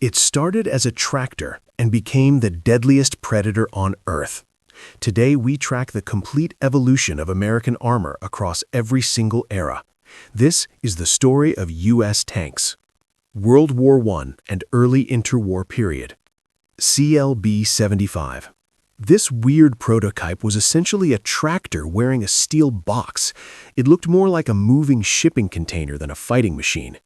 It started as a tractor and became the deadliest predator on Earth. Today, we track the complete evolution of American armor across every single era. This is the story of U.S. tanks. World War I and early interwar period. CLB-75. This weird prototype was essentially a tractor wearing a steel box. It looked more like a moving shipping container than a fighting machine.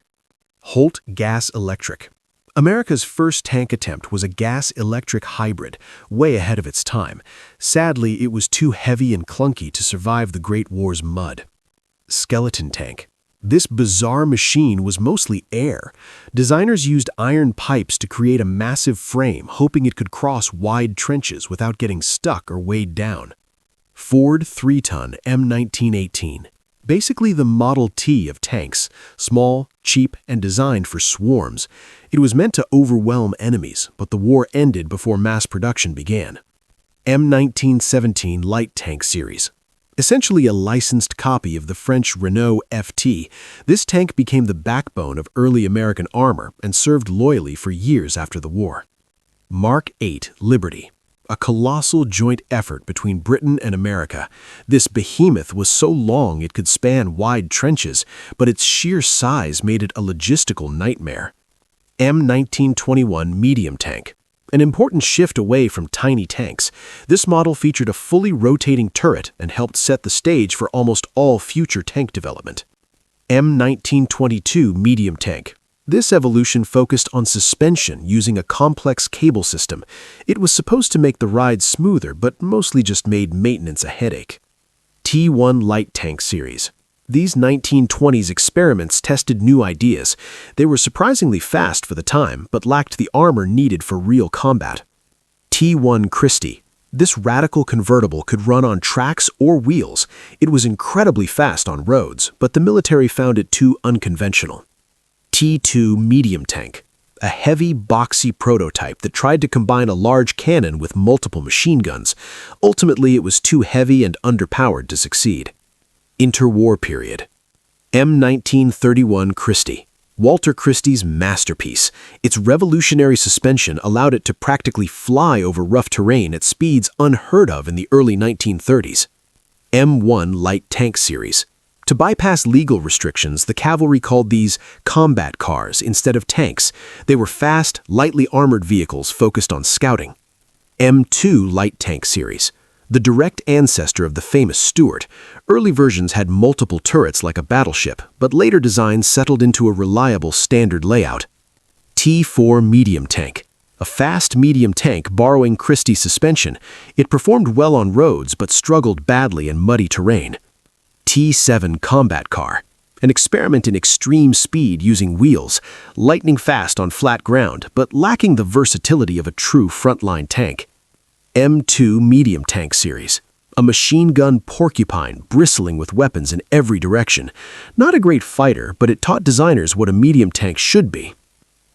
Holt Gas Electric. America's first tank attempt was a gas-electric hybrid, way ahead of its time. Sadly, it was too heavy and clunky to survive the Great War's mud. Skeleton tank. This bizarre machine was mostly air. Designers used iron pipes to create a massive frame, hoping it could cross wide trenches without getting stuck or weighed down. Ford 3-ton M1918. Basically the Model T of tanks, small, cheap, and designed for swarms. It was meant to overwhelm enemies, but the war ended before mass production began. M1917 light tank series. Essentially a licensed copy of the French Renault FT, this tank became the backbone of early American armor and served loyally for years after the war. Mark 8 Liberty. A colossal joint effort between Britain and America. This behemoth was so long it could span wide trenches, but its sheer size made it a logistical nightmare. M1921 medium tank. An important shift away from tiny tanks. This model featured a fully rotating turret and helped set the stage for almost all future tank development. M1922 medium tank. This evolution focused on suspension using a complex cable system. It was supposed to make the ride smoother, but mostly just made maintenance a headache. T1 light tank series. These 1920s experiments tested new ideas. They were surprisingly fast for the time, but lacked the armor needed for real combat. T1 Christie. This radical convertible could run on tracks or wheels. It was incredibly fast on roads, but the military found it too unconventional. T2 medium tank. A heavy, boxy prototype that tried to combine a large cannon with multiple machine guns. Ultimately, it was too heavy and underpowered to succeed. Interwar period. M1931 Christie. Walter Christie's masterpiece. Its revolutionary suspension allowed it to practically fly over rough terrain at speeds unheard of in the early 1930s. M1 light tank series. To bypass legal restrictions, the cavalry called these combat cars instead of tanks. They were fast, lightly armored vehicles focused on scouting. M2 light tank series. The direct ancestor of the famous Stuart. Early versions had multiple turrets like a battleship, but later designs settled into a reliable standard layout. T4 medium tank. A fast medium tank borrowing Christie's suspension. It performed well on roads but struggled badly in muddy terrain. T7 combat car. An experiment in extreme speed using wheels, lightning fast on flat ground, but lacking the versatility of a true frontline tank. M2 medium tank series. A machine gun porcupine bristling with weapons in every direction. Not a great fighter, but it taught designers what a medium tank should be.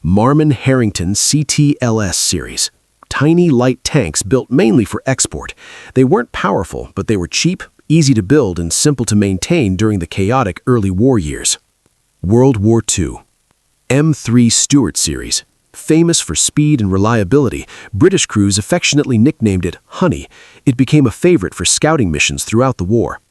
Marmon Harrington CTLS series. Tiny, light tanks built mainly for export. They weren't powerful, but they were cheap, easy to build, and simple to maintain during the chaotic early war years. World War II. M3 Stuart series. Famous for speed and reliability, British crews affectionately nicknamed it Honey. It became a favorite for scouting missions throughout the war.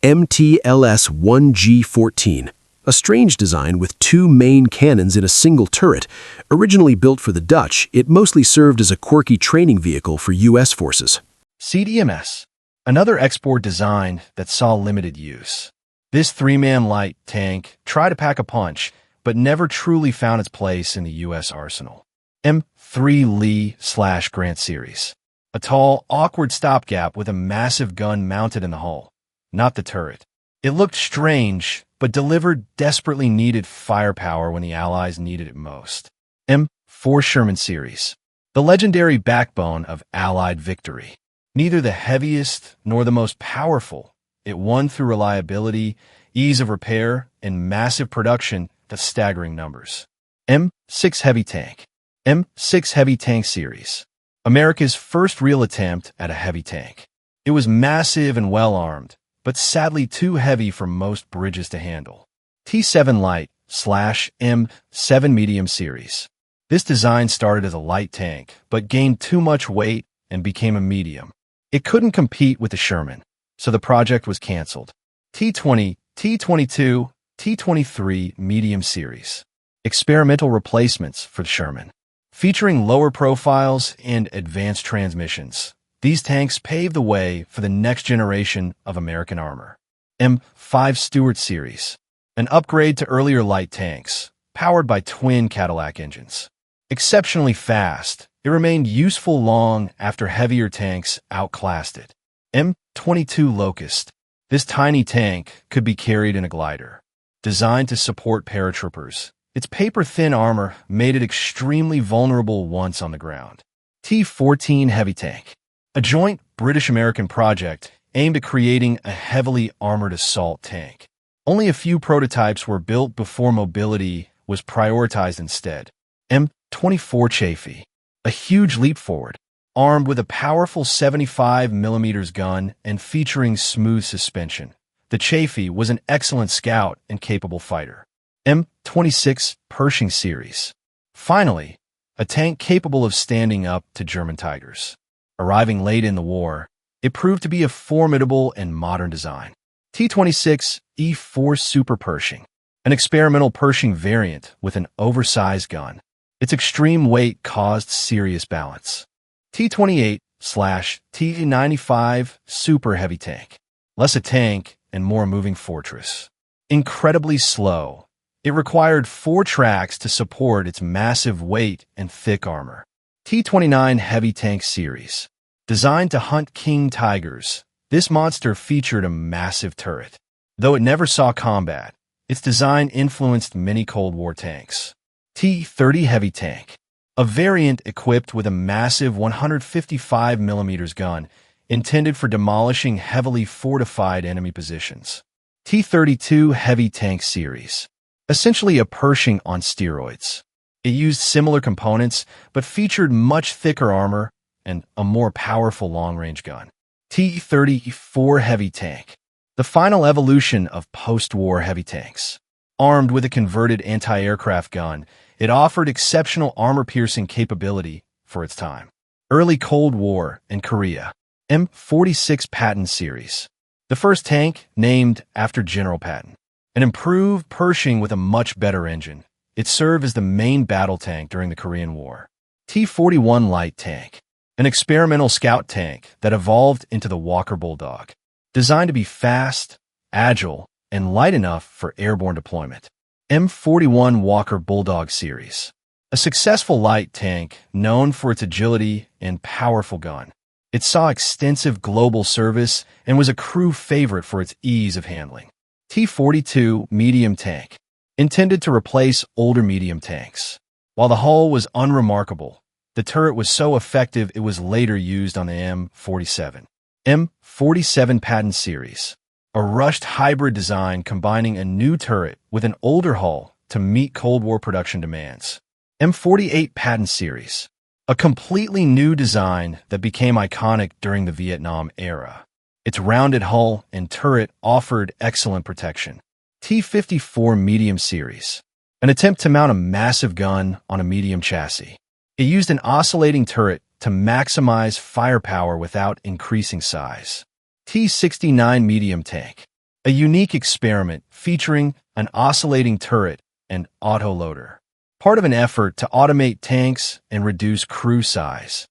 MTLS-1G14. A strange design with two main cannons in a single turret. Originally built for the Dutch, it mostly served as a quirky training vehicle for U.S. forces. CDMS. Another export design that saw limited use. This three-man light tank tried to pack a punch, but never truly found its place in the U.S. arsenal. M3 Lee/Grant series. A tall, awkward stopgap with a massive gun mounted in the hull, not the turret. It looked strange, but delivered desperately needed firepower when the Allies needed it most. M4 Sherman series. The legendary backbone of Allied victory. Neither the heaviest nor the most powerful, it won through reliability, ease of repair, and massive production to staggering numbers. M6 Heavy Tank. M6 Heavy Tank series. America's first real attempt at a heavy tank. It was massive and well-armed, but sadly too heavy for most bridges to handle. T7 Light/M7 Medium series. This design started as a light tank, but gained too much weight and became a medium. It couldn't compete with the Sherman, so the project was canceled. T-20, T-22, T-23 Medium Series. Experimental replacements for the Sherman. Featuring lower profiles and advanced transmissions, these tanks paved the way for the next generation of American armor. M5 Stuart Series. An upgrade to earlier light tanks, powered by twin Cadillac engines. Exceptionally fast, it remained useful long after heavier tanks outclassed it. M22 Locust. This tiny tank could be carried in a glider. Designed to support paratroopers, its paper-thin armor made it extremely vulnerable once on the ground. T-14 Heavy Tank. A joint British-American project aimed at creating a heavily armored assault tank. Only a few prototypes were built before mobility was prioritized instead. M24 Chaffee. A huge leap forward, armed with a powerful 75mm gun and featuring smooth suspension. The Chaffee was an excellent scout and capable fighter. M26 Pershing Series. Finally, a tank capable of standing up to German Tigers. Arriving late in the war, it proved to be a formidable and modern design. T-26 E4 Super Pershing. An experimental Pershing variant with an oversized gun. Its extreme weight caused serious balance. T-28/T-95 Super Heavy Tank. Less a tank and more a moving fortress. Incredibly slow, it required 4 tracks to support its massive weight and thick armor. T-29 Heavy Tank Series. Designed to hunt king tigers, this monster featured a massive turret. Though it never saw combat, its design influenced many Cold War tanks. T-30 Heavy Tank. A variant equipped with a massive 155mm gun intended for demolishing heavily fortified enemy positions. T-32 Heavy Tank Series. Essentially a Pershing on steroids. It used similar components, but featured much thicker armor and a more powerful long-range gun. T-34 Heavy Tank. The final evolution of post-war heavy tanks. Armed with a converted anti-aircraft gun, it offered exceptional armor-piercing capability for its time. Early Cold War and Korea. M46 Patton Series. The first tank named after General Patton. An improved Pershing with a much better engine. It served as the main battle tank during the Korean War. T-41 Light Tank. An experimental scout tank that evolved into the Walker Bulldog. Designed to be fast, agile, and light enough for airborne deployment. M41 Walker Bulldog Series. A successful light tank known for its agility and powerful gun. It saw extensive global service and was a crew favorite for its ease of handling. T-42 Medium Tank. Intended to replace older medium tanks. While the hull was unremarkable, the turret was so effective it was later used on the M47. M47 Patton Series. A rushed hybrid design combining a new turret with an older hull to meet Cold War production demands. M48 Patton Series. A completely new design that became iconic during the Vietnam era. Its rounded hull and turret offered excellent protection. T-54 Medium Series. An attempt to mount a massive gun on a medium chassis. It used an oscillating turret to maximize firepower without increasing size. T-69 Medium Tank. A unique experiment featuring an oscillating turret and autoloader. Part of an effort to automate tanks and reduce crew size.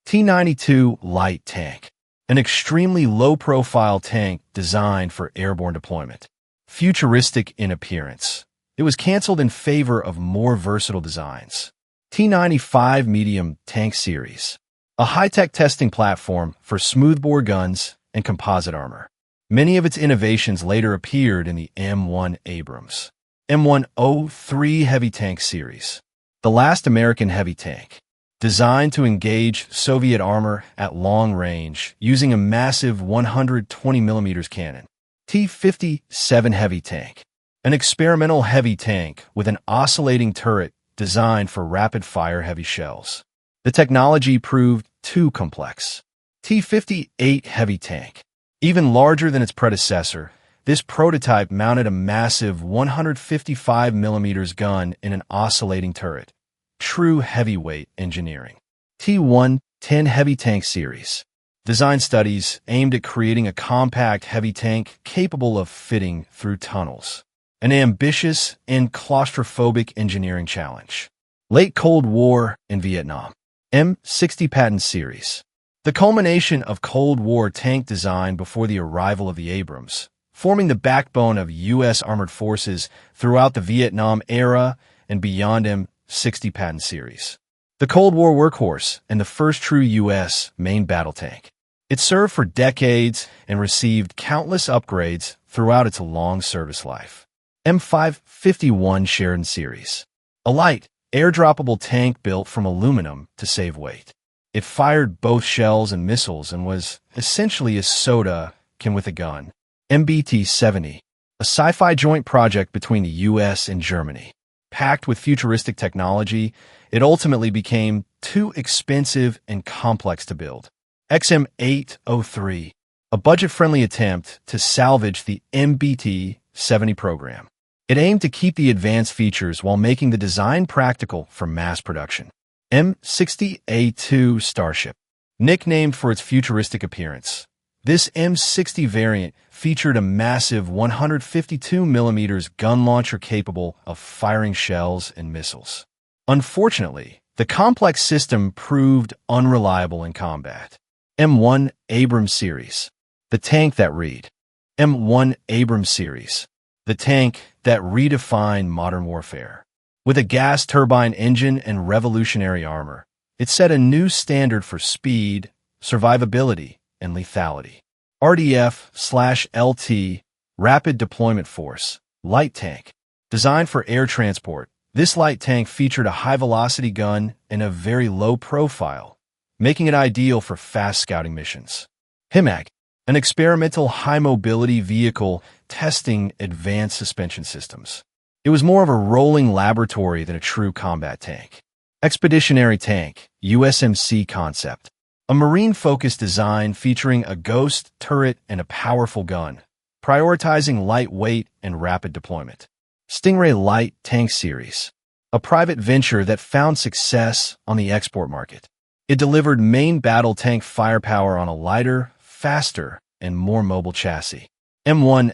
T-92 Light Tank. An extremely low-profile tank designed for airborne deployment. Futuristic in appearance, it was canceled in favor of more versatile designs. T-95 Medium Tank Series. A high-tech testing platform for smoothbore guns and composite armor. Many of its innovations later appeared in the M1 Abrams. M1 Heavy Tank Series. The last American heavy tank. Designed to engage Soviet armor at long range using a massive 120mm cannon. T-57 Heavy Tank. An experimental heavy tank with an oscillating turret designed for rapid-fire heavy shells. The technology proved too complex. T-58 Heavy Tank. Even larger than its predecessor, this prototype mounted a massive 155mm gun in an oscillating turret. true heavyweight engineering. T1 10 Heavy Tank Series. Design studies aimed at creating a compact heavy tank capable of fitting through tunnels. An ambitious and claustrophobic engineering challenge. Late Cold War in Vietnam. M60 Patton Series. The culmination of Cold War tank design before the arrival of the Abrams, forming the backbone of U.S. armored forces throughout the Vietnam era and beyond. M60 Patton Series. The Cold War workhorse and the first true U.S. main battle tank. It served for decades and received countless upgrades throughout its long service life. M551 Sherman Series. A light, airdroppable tank built from aluminum to save weight. It fired both shells and missiles and was essentially a soda can with a gun. MBT-70. A sci-fi joint project between the U.S. and Germany. Packed with futuristic technology, it ultimately became too expensive and complex to build. XM-803. A budget-friendly attempt to salvage the MBT-70 program. It aimed to keep the advanced features while making the design practical for mass production. M60A2 Starship. Nicknamed for its futuristic appearance, this M60 variant featured a massive 152mm gun launcher capable of firing shells and missiles. Unfortunately, the complex system proved unreliable in combat. M1 Abrams Series. The tank that read. M1 Abrams Series. The tank that redefined modern warfare. With a gas turbine engine and revolutionary armor, it set a new standard for speed, survivability, and lethality. RDF/LT, Rapid Deployment Force, light tank. Designed for air transport, this light tank featured a high-velocity gun and a very low profile, making it ideal for fast scouting missions. HIMAG, an experimental high-mobility vehicle testing advanced suspension systems. It was more of a rolling laboratory than a true combat tank. Expeditionary Tank, USMC concept. A marine-focused design featuring a ghost turret and a powerful gun, prioritizing lightweight and rapid deployment. Stingray Light Tank Series. A private venture that found success on the export market. It delivered main battle tank firepower on a lighter, faster, and more mobile chassis. M1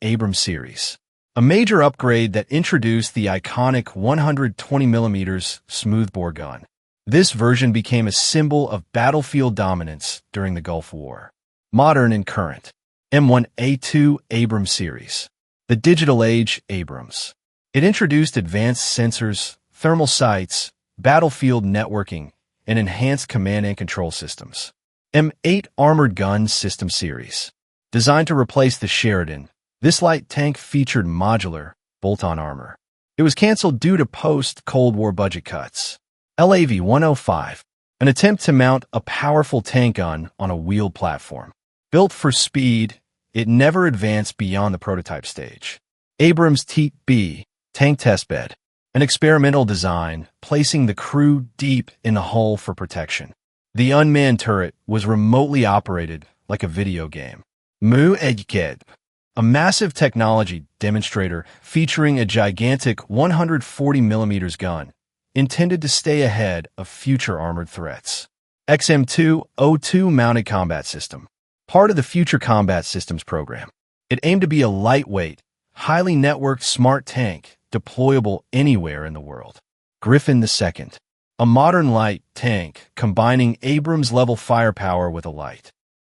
Abrams Series. A major upgrade that introduced the iconic 120mm smoothbore gun. This version became a symbol of battlefield dominance during the Gulf War. Modern and current. M1A2 Abrams Series. The Digital Age Abrams. It introduced advanced sensors, thermal sights, battlefield networking, and enhanced command and control systems. M8 Armored Gun System Series. Designed to replace the Sheridan, this light tank featured modular, bolt-on armor. It was canceled due to post-Cold War budget cuts. LAV-105. An attempt to mount a powerful tank gun on a wheeled platform. Built for speed, it never advanced beyond the prototype stage. Abrams T-B, Tank Test Bed. An experimental design, placing the crew deep in the hull for protection. The unmanned turret was remotely operated like a video game. M1 A massive technology demonstrator featuring a gigantic 140mm gun, intended to stay ahead of future armored threats. XM202 Mounted Combat System. Part of the Future Combat Systems program. It aimed to be a lightweight, highly networked smart tank deployable anywhere in the world. Griffin II. A modern light tank combining Abrams-level firepower with a light,